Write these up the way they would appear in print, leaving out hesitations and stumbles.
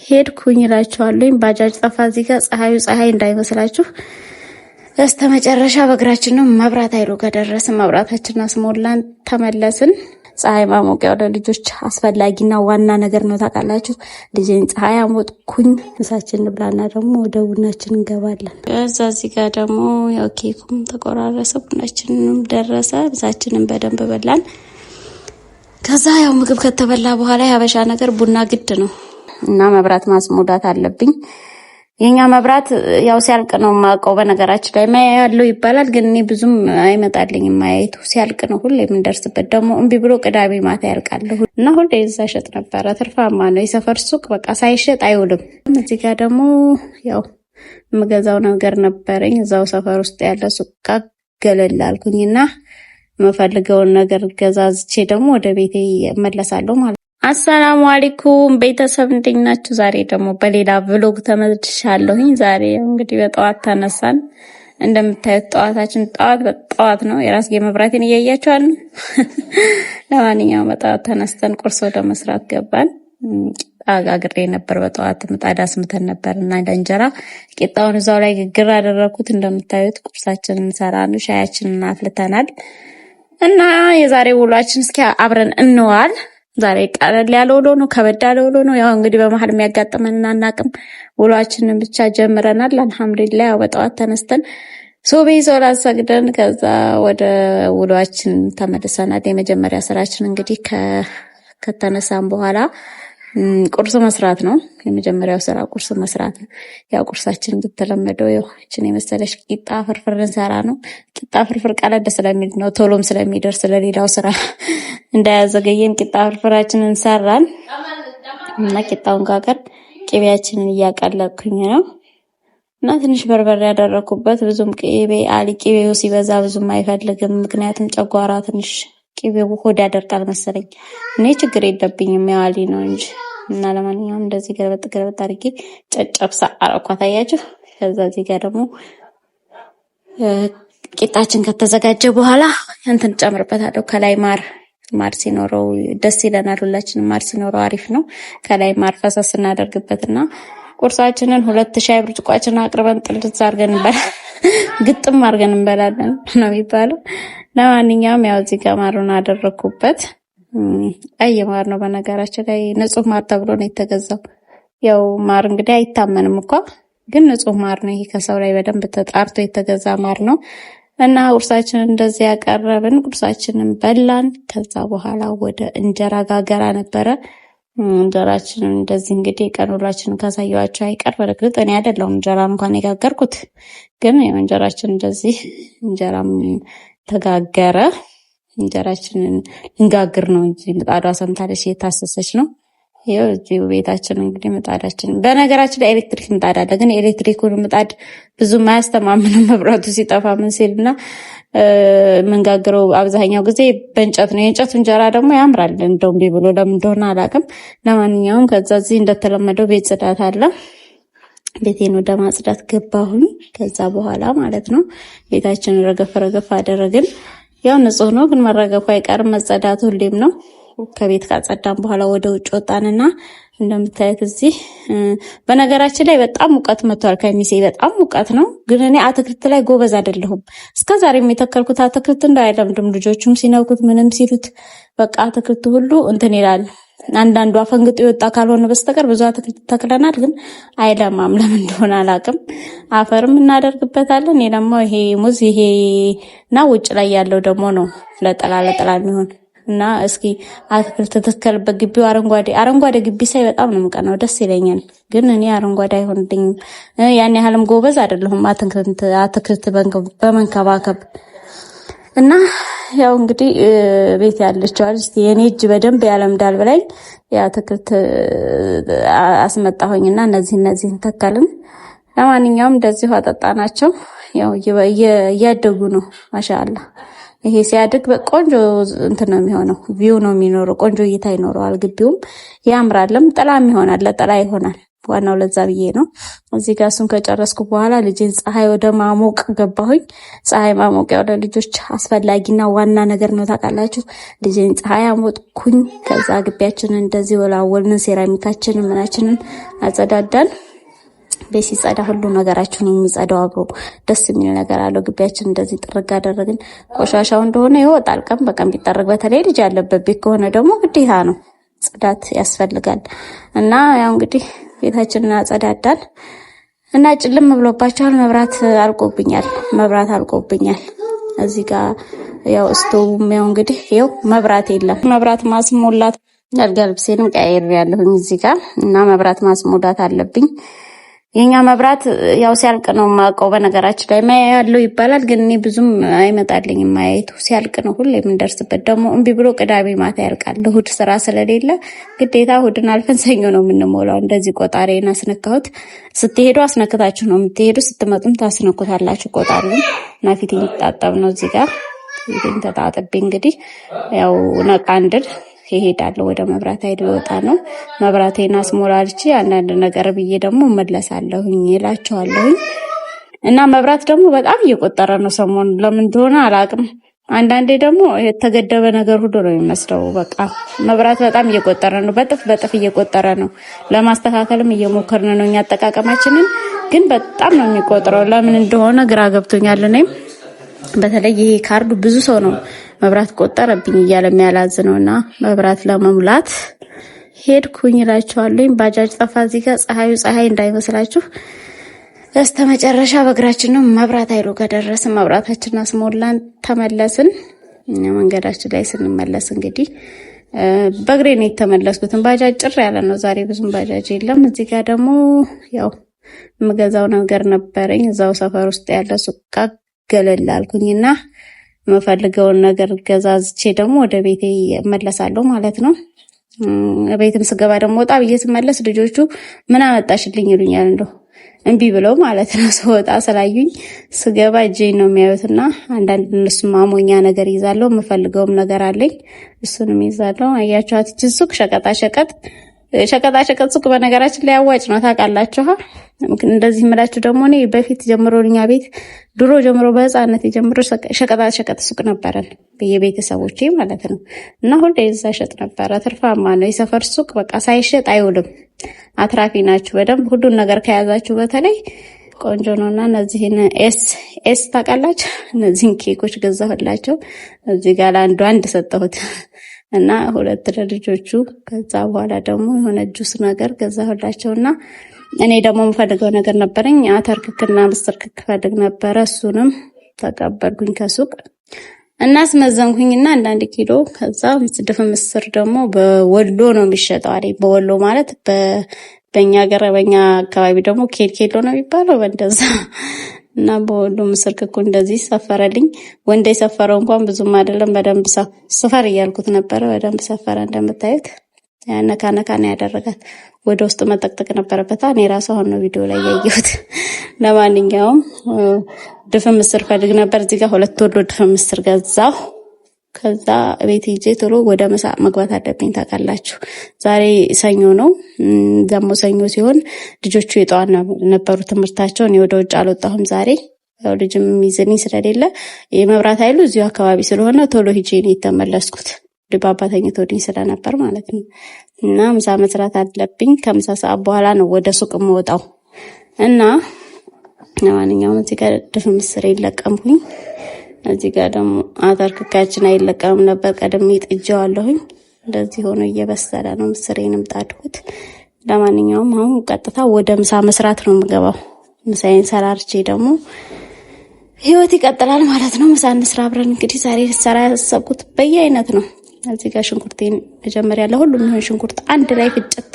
ሄድኩኝ እላችኋለሁ። ባጃጅ ጠፋ እዚህ ጋር ፀሐይ እንዳይመስላችሁ። በስተመጨረሻ በእግራችን ነው መብራት ኃይሉ ጋር ደረስን። መብራታችንን አስሞላን ተመለስን። ፀሐይ ማሞቂያው ለልጆች አስፈላጊና ዋና ነገር ነው ታውቃላችሁ። ልጄን ፀሐይ አሞቅኩኝ። ምሳችን እንብላና ደግሞ ወደ ቡናችን እንገባለን። ከዛ እዚህ ጋር ደግሞ ያው ኬኩም ተቆራረሰ፣ ቡናችንም ደረሰ። ምሳችንን በደንብ በላን። ከዛ ያው ምግብ ከተበላ በኋላ ያበሻ ነገር ቡና ግድ ነው እና መብራት ማስሞላት አለብኝ። የኛ መብራት ያው ሲያልቅ ነው ማቀው። በነገራችን ላይ ማያ ያለው ይባላል፣ ግን እኔ ብዙም አይመጣልኝም። ማያይቱ ሲያልቅ ነው ሁሌ የምንደርስበት። ደግሞ እምቢ ብሎ ቅዳሜ ማታ ያልቃለሁ እና ሁሌ እዛ ሸጥ ነበረ። ትርፋማ ነው የሰፈር ሱቅ፣ በቃ ሳይሸጥ አይውልም። እዚህ ጋር ደግሞ ያው የምገዛው ነገር ነበረኝ እዛው ሰፈር ውስጥ ያለ ሱቅ ገለል አልኩኝና የምፈልገውን ነገር ገዛዝቼ ደግሞ ወደ ቤቴ እመለሳለሁ ማለት ነው። አሰላሙ አለይኩም ቤተሰብ እንዴት ናችሁ? ዛሬ ደግሞ በሌላ ቭሎግ ተመልሻለሁኝ። ዛሬ እንግዲህ በጠዋት ተነሳን። እንደምታዩት ጠዋት ነው። የራስጌ መብራቴን እያያችኋል። ለማንኛውም በጠዋት ተነስተን ቁርስ ወደ መስራት ገባን። አጋግሬ ነበር በጠዋት ምጣድ አስምተን ነበር እና ለእንጀራ ቂጣውን እዛው ላይ ግግር አደረኩት። እንደምታዩት ቁርሳችንን እንሰራን፣ ሻያችንን አፍልተናል እና የዛሬ ውሏችን እስኪ አብረን እንዋል። ዛሬ ቀለል ያለ ውሎ ነው፣ ከበድ ያለ ውሎ ነው። ያው እንግዲህ በመሀል የሚያጋጥመን አናውቅም። ውሏችንን ብቻ ጀምረናል። አልሐምዱሊላህ ያው በጠዋት ተነስተን ሱብሂ ሶላት ሰግደን ከዛ ወደ ውሏችን ተመልሰናል። የመጀመሪያ ስራችን እንግዲህ ከተነሳን በኋላ ቁርስ መስራት ነው። የመጀመሪያው ስራ ቁርስ መስራት ነው። ያው ቁርሳችን እንደተለመደው ያው እቺን የመሰለሽ ቂጣ ፍርፍር እንሰራ ነው። ቂጣ ፍርፍር ቀለል ስለሚል ነው፣ ቶሎም ስለሚደርስ ለሌላው ስራ እንዳያዘገየን ቂጣ ፍርፍራችንን እንሰራን እና ቂጣውን ጋገር ቅቤያችንን እያቀለኩኝ ነው እና ትንሽ በርበሬ ያደረኩበት። ብዙም ቅቤው ሲበዛ ብዙም አይፈልግም፣ ምክንያቱም ጨጓራ ትንሽ ቅቤው ሆድ ያደርቃል መሰለኝ። እኔ ችግር የለብኝም ያዋሊ ነው እንጂ እና ለማንኛውም እንደዚህ ገለበጥ አድርጌ ጨጨብሳ አረኳት። አያችሁ። ከዛ እዚህ ጋር ደግሞ ቂጣችን ከተዘጋጀ በኋላ እንትን ጨምርበታለሁ። ከላይ ማር ሲኖረው ደስ ይለናል። ሁላችንም ማር ሲኖረው አሪፍ ነው። ከላይ ማር ፈሰስ እናደርግበትና ቁርሳችንን 2 ሻይ ብርጭቋችንን አቅርበን ጥልዝ አድርገን ግጥም አድርገን እንበላለን ነው የሚባለው። ለማንኛውም ያው እዚህ ጋር ማሩን አደረኩበት። ቀይ ማር ነው በነገራችን ላይ፣ ንጹህ ማር ተብሎ ነው የተገዛው። ያው ማር እንግዲህ አይታመንም እኮ፣ ግን ንጹህ ማር ነው። ይሄ ከሰው ላይ በደንብ ተጣርቶ የተገዛ ማር ነው። እና ቁርሳችንን እንደዚህ ያቀረብን፣ ቁርሳችንን በላን። ከዛ በኋላ ወደ እንጀራ ጋገራ ነበረ። እንጀራችንን እንደዚህ እንግዲህ ቀን ውሏችንን ካሳየኋቸው አይቀር፣ በእርግጥ እኔ አይደለሁም እንጀራ እንኳን የጋገርኩት፣ ግን ያው እንጀራችን እንደዚህ እንጀራም ተጋገረ። እንጀራችንን እንጋግር ነው እንጂ ምጣዷ ሰምታለች፣ እየታሰሰች ነው። ይኸው እዚህ ቤታችን እንግዲህ ምጣዳችን፣ በነገራችን ላይ ኤሌክትሪክ ምጣድ አለ፣ ግን ኤሌክትሪኩን ምጣድ ብዙም አያስተማምንም መብራቱ ሲጠፋ ምን ሲልና የምንጋግረው አብዛኛው ጊዜ በእንጨት ነው። የእንጨቱ እንጀራ ደግሞ ያምራል። እንደውም ቢብሎ ለምን እንደሆነ አላውቅም። ለማንኛውም ከዛ እዚህ እንደተለመደው ቤት ጽዳት አለ። ቤቴን ወደ ማጽዳት ገባሁኝ። ከዛ በኋላ ማለት ነው ቤታችንን ረገፍ አደረግን። ያው ንጹህ ነው፣ ግን መረገፉ አይቀርም፣ መጸዳቱ ሁሌም ነው። ከቤት ካጸዳን በኋላ ወደ ውጭ ወጣንና እንደምታዩት እዚህ በነገራችን ላይ በጣም ሙቀት መጥቷል። ከሚሴ በጣም ሙቀት ነው፣ ግን እኔ አትክልት ላይ ጎበዝ አይደለሁም። እስከዛሬም የተከልኩት አትክልት እንዳይለምድም ልጆቹም ሲነኩት ምንም ሲሉት በቃ አትክልት ሁሉ እንትን ይላል። አንዳንዱ አፈንግጦ የወጣ ካልሆነ በስተቀር ብዙ አትክልት ተክለናል፣ ግን አይለማም። ለምን እንደሆነ አላውቅም። አፈርም እናደርግበታለን። ደግሞ ይሄ ሙዝ ይሄ እና ውጭ ላይ ያለው ደግሞ ነው ለጥላ የሚሆን እና እስኪ አትክልት ተተከልበት ግቢው አረንጓዴ ግቢ ሳይ በጣም ነው የምቀናው፣ ደስ ይለኛል። ግን እኔ አረንጓዴ አይሆንልኝም። ያን ያህልም ጎበዝ አይደለሁም አትክልት በመንከባከብ እና ያው እንግዲህ ቤት ያለችዋል እስቲ የኔ እጅ በደንብ ያለምዳል ብላኝ የአትክልት አስመጣሁኝና እነዚህን ተከልን። ለማንኛውም እንደዚህ አጠጣናቸው። ያው እያደጉ ነው ማሻአላ። ይሄ ሲያድግ ቆንጆ እንትን ነው የሚሆነው፣ ቪው ነው የሚኖረው፣ ቆንጆ እይታ ይኖረዋል። ግቢውም ያምራልም፣ ጥላም ይሆናል፣ ለጥላ ይሆናል። ዋናው ለዛ ብዬ ነው። እዚህ ጋር እሱን ከጨረስኩ በኋላ ልጄን ፀሐይ ወደ ማሞቅ ገባሁኝ። ፀሐይ ማሞቅ ያው ለልጆች አስፈላጊና ዋና ነገር ነው ታውቃላችሁ። ልጄን ፀሐይ አሞቅኩኝ። ከዛ ግቢያችንን እንደዚህ ወላወልን፣ ሴራሚካችንን ምናችንን አጸዳዳን። ቤት ሲጸዳ ሁሉ ነገራችን የሚጸዳው አብሮ ደስ የሚል ነገር አለው። ግቢያችን እንደዚህ ጥርግ አደረግን። ቆሻሻው እንደሆነ ይወጣል ቀን በቀን ቢጠረግ፣ በተለይ ልጅ ያለበት ቤት ከሆነ ደግሞ ግዴታ ነው ጽዳት ያስፈልጋል። እና ያው እንግዲህ ቤታችንን አጸዳዳን እና ጭልም ብሎባቸዋል። መብራት አልቆብኛል። እዚህ ጋር ያው ስቶቭም ያው እንግዲህ ያው መብራት የለም። መብራት ማስሞላት አልጋ ልብሴንም ቀያይሬያለሁኝ እዚህ ጋር እና መብራት ማስሞላት አለብኝ። የኛ መብራት ያው ሲያልቅ ነው የማውቀው። በነገራችን ላይ ማያ ያለው ይባላል፣ ግን እኔ ብዙም አይመጣልኝም። ማየቱ ሲያልቅ ነው ሁሌ የምንደርስበት። ደግሞ እምቢ ብሎ ቅዳሜ ማታ ያልቃል። እሑድ ስራ ስለሌለ ግዴታ እሑድን አልፈን ሰኞ ነው የምንሞላው። እንደዚህ ቆጣሪን አስነካሁት። ስትሄዱ አስነክታችሁ ነው የምትሄዱ፣ ስትመጡም ታስነኩታላችሁ ቆጣሪውን። እና ፊቴን ልታጠብ ነው እዚህ ጋር ፊቴን ተጣጥቤ እንግዲህ ያው ነቃ እንድል ይሄዳለሁ። ወደ መብራት ኃይል ይወጣ ነው። መብራቴን አስሞላልቼ አንዳንድ ነገር ብዬ ደግሞ እመለሳለሁኝ እላቸዋለሁኝ። እና መብራት ደግሞ በጣም እየቆጠረ ነው ሰሞኑን፣ ለምን እንደሆነ አላውቅም። አንዳንዴ ደግሞ የተገደበ ነገር ሁሉ ነው የሚመስለው። በቃ መብራት በጣም እየቆጠረ ነው፣ በጥፍ እየቆጠረ ነው። ለማስተካከልም እየሞከርን ነው እኛ አጠቃቀማችንን፣ ግን በጣም ነው የሚቆጥረው። ለምን እንደሆነ ግራ ገብቶኛል። እኔም በተለይ ይሄ ካርዱ ብዙ ሰው ነው መብራት ቆጠረብኝ እያለ የሚያላዝነው እና መብራት ለመሙላት ሄድኩኝ እላችኋለሁ። ባጃጅ ጠፋ እዚህ ጋር። ፀሐይ እንዳይመስላችሁ በስተመጨረሻ በእግራችን ነው መብራት ኃይሉ ከደረስን መብራታችንን አስሞላን ተመለስን። መንገዳችን ላይ ስንመለስ እንግዲህ በእግሬ ነው የተመለስኩትን። ባጃጅ ጭር ያለ ነው ዛሬ፣ ብዙም ባጃጅ የለም። እዚህ ጋር ደግሞ ያው የምገዛው ነገር ነበረኝ እዛው ሰፈር ውስጥ ያለ ሱቅ ገለል አልኩኝና የምፈልገውን ነገር ገዛዝቼ ደግሞ ወደ ቤቴ እመለሳለሁ ማለት ነው። ቤትም ስገባ ደግሞ ወጣ ብዬ ስመለስ ልጆቹ ምን አመጣሽልኝ ይሉኛል። እንደው እምቢ ብለው ማለት ነው። ስወጣ ስላዩኝ ስገባ እጄን ነው የሚያዩትና አንዳንድ እነሱ ማሞኛ ነገር ይዛለሁ። የምፈልገውም ነገር አለኝ እሱንም ይዛለሁ። አያችኋት እቺ ሱቅ ሸቀጣ ሸቀጥ ሱቅ በነገራችን ላይ አዋጭ ነው ታውቃላችሁ። እንደዚህ የምላችሁ ደግሞ እኔ በፊት ጀምሮ እኛ ቤት ድሮ ጀምሮ በህፃነት ጀምሮ ሸቀጥ ሱቅ ነበረን በየቤተሰቦቼ ማለት ነው። እና ሁሌ እዛ ሸጥ ነበረ። ትርፋማ ነው የሰፈር ሱቅ። በቃ ሳይሸጥ አይውልም። አትራፊ ናችሁ በደንብ ሁሉን ነገር ከያዛችሁ። በተለይ ቆንጆ ነውና እነዚህን ኤስ ታውቃላችሁ። እነዚህን ኬኮች ገዛሁላቸው። እዚህ ጋር አንድ ሰጠሁት እና 2 ለልጆቹ። ከዛ በኋላ ደግሞ የሆነ ጁስ ነገር ገዛሁላቸውና እኔ ደግሞ የምፈልገው ነገር ነበረኝ። አተር ክክና ምስር ክክ ፈልግ ነበረ። እሱንም ተቀበልኩኝ ከሱቅ እና አስመዘንኩኝና 1 ኪሎ። ከዛ ድፍን ምስር ደግሞ በወሎ ነው የሚሸጠው አይደል? በወሎ ማለት በእኛ ሀገር በእኛ አካባቢ ደግሞ ኬሎ ነው የሚባለው በእንደዛ። እና በወሎ ምስር ክኩ እንደዚህ ሰፈረልኝ። ወንድ የሰፈረው እንኳን ብዙም አይደለም። በደንብ ስፈር እያልኩት ነበረ። በደንብ ሰፈረ። እንደምታዩት ነካ ነው ያደረጋት። ወደ ውስጥ መጠቅጠቅ ነበረበት። እኔ ራሱ አሁን ነው ቪዲዮ ላይ ያየሁት። ለማንኛውም ድፍን ምስር ፈልግ ነበር። እዚህ ጋር 2 ወሎ ድፍን ምስር ገዛሁ። ከዛ ቤት ሄጄ ቶሎ ወደ ምሳ መግባት አለብኝ። ታውቃላችሁ ዛሬ ሰኞ ነው። ደግሞ ሰኞ ሲሆን ልጆቹ የጠዋት ነበሩ ትምህርታቸው። እኔ ወደ ውጭ አልወጣሁም ዛሬ። ያው ልጅም ይዝልኝ ስለሌለ የመብራት ኃይሉ እዚሁ አካባቢ ስለሆነ ቶሎ ሂጄ ነው የተመለስኩት። ድባባ ተኝቶልኝ ስለነበር ማለት ነው። እና ምሳ መስራት አለብኝ። ከምሳ ሰዓት በኋላ ነው ወደ ሱቅ የምወጣው። እና ለማንኛውም እዚህ ጋር ድፍን ምስር ይለቀምኩኝ። እዚህ ጋር ደግሞ አተር ክካችን አይለቀምም ነበር፣ ቀድሜ ጥጄዋለሁኝ። እንደዚህ ሆኖ እየበሰለ ነው። ምስሬንም ጣድኩት። ለማንኛውም አሁን ቀጥታ ወደ ምሳ መስራት ነው የምገባው። ምሳዬን ሰራርቼ ደግሞ ህይወት ይቀጥላል ማለት ነው። ምሳ እንስራ አብረን። እንግዲህ ዛሬ ሰራ ያሰብኩት በየአይነት ነው። እዚህ ጋር ሽንኩርቴን እጀምራለሁ። ሁሉም ይሁን ሽንኩርት አንድ ላይ ፍጭት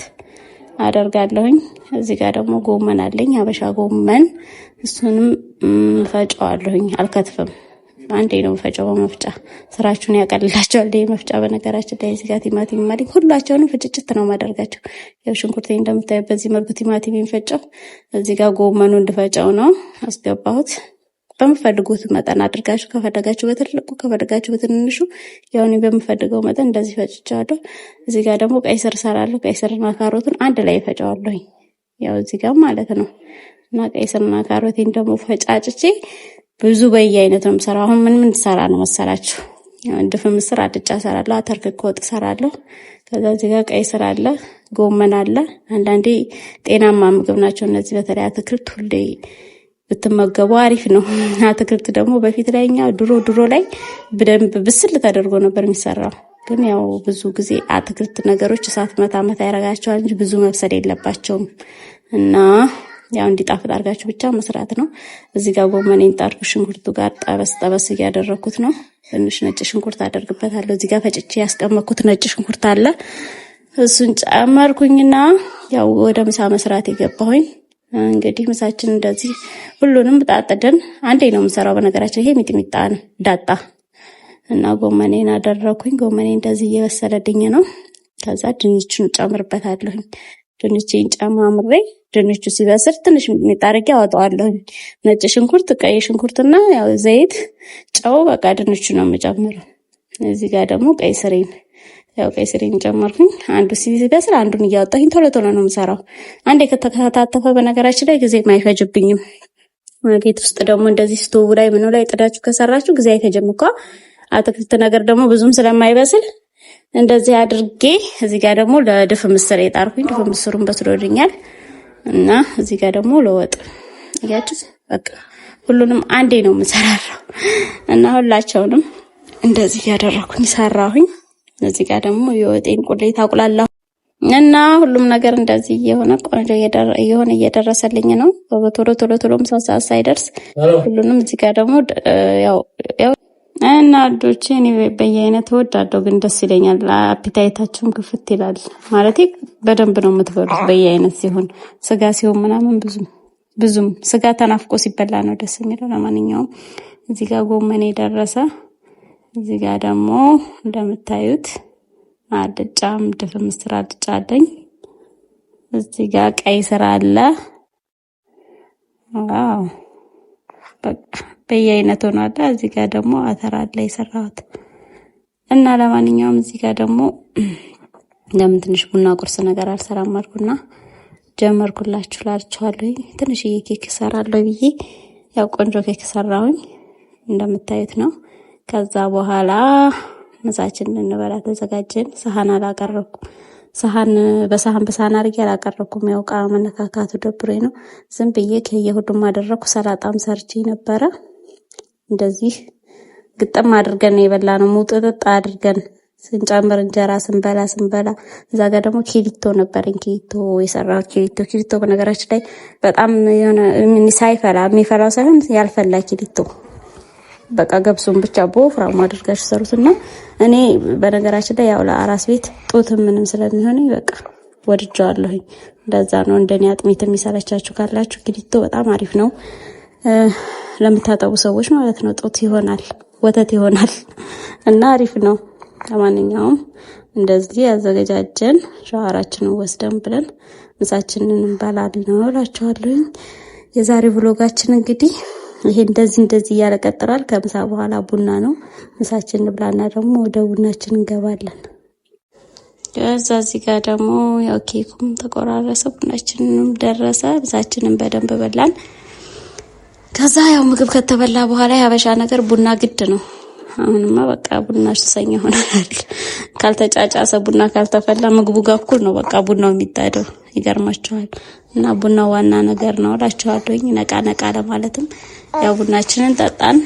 አደርጋለሁኝ። እዚህ ጋር ደግሞ ጎመን አለኝ፣ አበሻ ጎመን። እሱንም ፈጨዋለሁኝ። አልከትፍም፣ አንዴ ነው ፈጨው በመፍጫ። ስራችሁን ያቀልላችኋል ይሄ መፍጫ። በነገራችን ላይ እዚህ ጋር ቲማቲም ማለት ሁላቸውንም ፍጭጭት ነው ማደርጋቸው። ያው ሽንኩርቴ እንደምታዩ በዚህ መልኩ ቲማቲም ፈጨው። እዚህ ጋር ጎመኑ እንድፈጨው ነው አስገባሁት። በምፈልጉት መጠን አድርጋችሁ ከፈለጋችሁ በትልቁ ከፈለጋችሁ በትንሹ ያው እኔ በምፈልገው መጠን እንደዚህ ፈጭቻለሁ። እዚህ ጋር ደግሞ ቀይ ስር ሰራለሁ። ቀይ ስርና ካሮቱን አንድ ላይ ፈጨዋለሁ። ያው እዚህ ጋር ማለት ነው። እና ቀይ ስርና ካሮቴን ደግሞ ፈጫጭቼ ብዙ በየአይነት ነው የምሰራው። አሁን ምን ትሰራ ነው መሰላችሁ? ድፍን ምስር አልጫ እሰራለሁ፣ አተርክክ ወጥ እሰራለሁ። ከዛ እዚህ ጋር ቀይ ስር አለ፣ ጎመን አለ። አንዳንዴ ጤናማ ምግብ ናቸው እነዚህ። በተለይ አትክልት ሁሌ ብትመገቡ አሪፍ ነው። አትክልት ደግሞ በፊት ላይ እኛ ድሮ ላይ በደንብ ብስል ተደርጎ ነበር የሚሰራው። ግን ያው ብዙ ጊዜ አትክልት ነገሮች እሳት መታ ያረጋቸዋል እንጂ ብዙ መብሰል የለባቸውም እና ያው እንዲጣፍጥ አድርጋችሁ ብቻ መስራት ነው። እዚህ ጋር ጎመኔን ጣርኩ ሽንኩርቱ ጋር ጠበስ እያደረኩት ነው። ትንሽ ነጭ ሽንኩርት አደርግበታለሁ። እዚህ ጋር ፈጭቼ ያስቀመጥኩት ነጭ ሽንኩርት አለ። እሱን ጨመርኩኝና ያው ወደ ምሳ መስራት የገባሁኝ። እንግዲህ ምሳችን እንደዚህ ሁሉንም ጣጥደን አንዴ ነው የምሰራው። በነገራችን ይሄ ሚጥሚጣ ነው ዳጣ እና ጎመኔን አደረኩኝ። ጎመኔ እንደዚህ እየበሰለልኝ ነው። ከዛ ድንቹን ጨምርበታለሁኝ። ድንቹን ጨማምሬ ድንቹ ሲበስል ትንሽ ሚጥሚጣ አድርጌ አወጣዋለሁ። ነጭ ሽንኩርት፣ ቀይ ሽንኩርትና ያው ዘይት፣ ጨው በቃ ድንቹ ነው የምጨምረው። እዚህ ጋር ደግሞ ቀይ ስሬን ጨመርኩኝ። አንዱ ሲበስል አንዱን እያወጣሁኝ ቶሎ ነው የምሰራው። አንዴ ከተከታተፈ በነገራችን ላይ ጊዜ አይፈጅብኝም። ቤት ውስጥ ደግሞ እንደዚህ ስቶቭ ላይ ምኑ ላይ ጥዳችሁ ከሰራችሁ ጊዜ አይፈጅም እኮ። አትክልት ነገር ደግሞ ብዙም ስለማይበስል እንደዚህ አድርጌ እዚህ ጋር ደግሞ ለድፍን ምስር የጣርኩኝ። ድፍን ምስሩን በስሎልኛል እና እዚህ ጋር ደግሞ ለወጥ እያችሁ በቃ ሁሉንም አንዴ ነው የምሰራራው እና ሁላቸውንም እንደዚህ ያደረኩኝ ሰራሁኝ። እዚህ ጋር ደግሞ የወጤን ቁሌት አቁላላሁ እና ሁሉም ነገር እንደዚህ የሆነ ቆንጆ የሆነ እየደረሰልኝ ነው። ቶሎ ምሳ ሰዓት ሳይደርስ ሁሉንም እዚህ ጋር ደግሞ ያው እና አዶቼ እኔ በየአይነት እወዳለሁ፣ ግን ደስ ይለኛል። አፒታይታችሁም ክፍት ይላል ማለት በደንብ ነው የምትበሉት በየአይነት ሲሆን። ስጋ ሲሆን ምናምን ብዙም ስጋ ተናፍቆ ሲበላ ነው ደስ የሚለው። ለማንኛውም እዚህ ጋር ጎመኔ ደረሰ። እዚህ ጋር ደግሞ እንደምታዩት አልጫም ድፍን ምስር አልጫ አለኝ። እዚህ ጋር ቀይ ስር አለ። ዋው በቃ በየአይነት ሆኗል። እዚህ ጋር ደግሞ አተር አለ የሰራሁት እና ለማንኛውም እዚህ ጋር ደግሞ ለምን ትንሽ ቡና ቁርስ ነገር አልሰራም አልኩና ጀመርኩላችሁ ላልቻለሁ። ትንሽዬ ኬክ እሰራለሁ ብዬ ያው ቆንጆ ኬክ ሰራሁኝ እንደምታዩት ነው። ከዛ በኋላ ምሳችንን እንበላ ተዘጋጀን። ሰሃን አላቀረብኩም። በሳህን አድርጌ አላቀረብኩም። ያው ዕቃ መነካካቱ ደብሮኝ ነው። ዝም ብዬ ከየሁሉም አደረኩ። ሰላጣም ሰርቼ ነበረ። እንደዚህ ግጥም አድርገን የበላ ነው። ሙጥጥጥ አድርገን ስንጨምር እንጀራ ስንበላ እዛ ጋር ደግሞ ኪሊቶ ነበረኝ። ኪሊቶ የሰራው ኪሊቶ በነገራችን ላይ በጣም የሆነ ሳይፈላ የሚፈላው ሳይሆን ያልፈላ ኪሊቶ በቃ ገብሱን ብቻ በወፍራሙ አድርጋችሁ ሰሩትና እኔ በነገራችን ላይ ያው ለአራስ ቤት ጡት ምንም ስለሚሆነኝ በቃ ወድጃለሁኝ። እንደዛ ነው። እንደኔ አጥሚት የሚሰለቻችሁ ካላችሁ ኪሊቶ በጣም አሪፍ ነው ለምታጠቡ ሰዎች ማለት ነው። ጡት ይሆናል፣ ወተት ይሆናል እና አሪፍ ነው። ለማንኛውም እንደዚህ ያዘጋጃጀን ሻወራችንን ወስደን ብለን ምሳችንን እንበላለን ነው እላችኋለሁ። የዛሬ ብሎጋችን እንግዲህ ይሄ እንደዚህ እያለ ቀጥላል። ከምሳ በኋላ ቡና ነው። ምሳችንን ብላና ደግሞ ወደ ቡናችን እንገባለን። እዚህ ጋር ደግሞ ያው ኬኩም ተቆራረሰ፣ ቡናችንንም ደረሰ። ምሳችንን በደንብ በላን። ከዛ ያው ምግብ ከተበላ በኋላ ያበሻ ነገር ቡና ግድ ነው። አሁንማ በቃ ቡና ሱሰኛ ሆናል። ካልተጫጫሰ ቡና ካልተፈላ ምግቡ ጋር እኩል ነው በቃ ቡናው የሚታደው። ይገርማችኋል። እና ቡና ዋና ነገር ነው እላችኋለሁ። ነቃ ለማለትም ያው ቡናችንን ጠጣን።